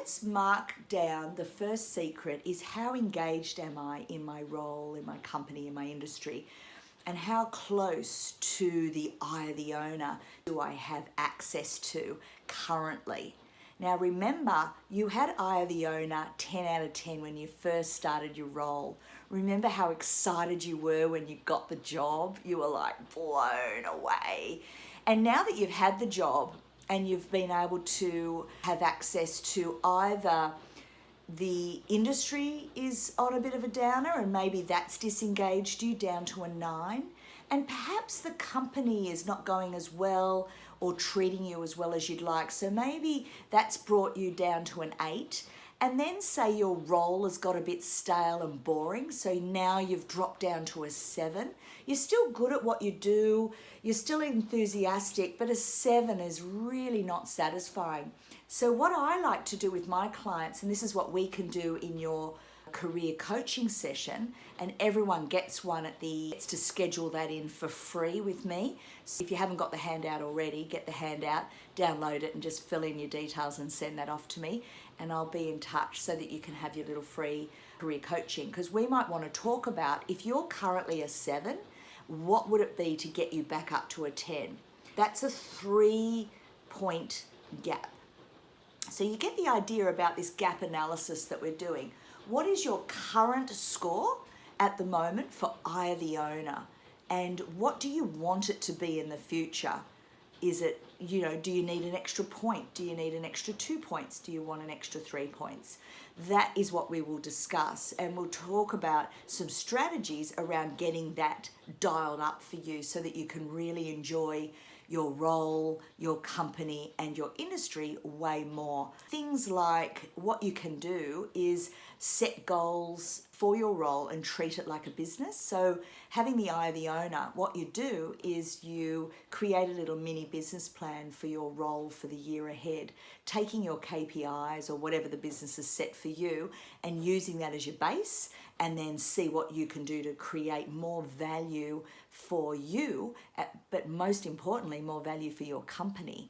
let's mark down the first secret is how engaged am I in my role, in my company, in my industry, and how close to the eye of the owner do I have access to currently. Now remember, you had eye of the owner 10 out of 10 when you first started your role. Remember how excited you were when you got the job? You were like blown away. And now that you've had the job and you've been able to have access to either the industry is on a bit of a downer and maybe that's disengaged you down to a 9, and perhaps the company is not going as well or treating you as well as you'd like, so maybe that's brought you down to an 8, and then say your role has got a bit stale and boring, so now you've dropped down to a 7. You're still good at what you do, you're still enthusiastic, but a 7 is really not satisfying. So what I like to do with my clients, and this is what we can do in your career coaching session, and everyone gets one gets to schedule that in for free with me. So if you haven't got the handout already, get the handout, download it and just fill in your details and send that off to me, and I'll be in touch so that you can have your little free career coaching, because we might want to talk about, if you're currently a 7, what would it be to get you back up to a 10? That's a 3-point gap. So you get the idea about this gap analysis that we're doing. What is your current score at the moment for eye of the owner? And what do you want it to be in the future? Is it, do you need an extra point? Do you need an extra 2 points? Do you want an extra 3 points? That is what we will discuss, and we'll talk about some strategies around getting that dialed up for you so that you can really enjoy your role, your company, and your industry way more. Things like what you can do is set goals for your role and treat it like a business. So having the eye of the owner, what you do is you create a little mini business plan for your role for the year ahead, taking your KPIs or whatever the business has set for you and using that as your base, and then see what you can do to create more value for you, but most importantly, more value for your company.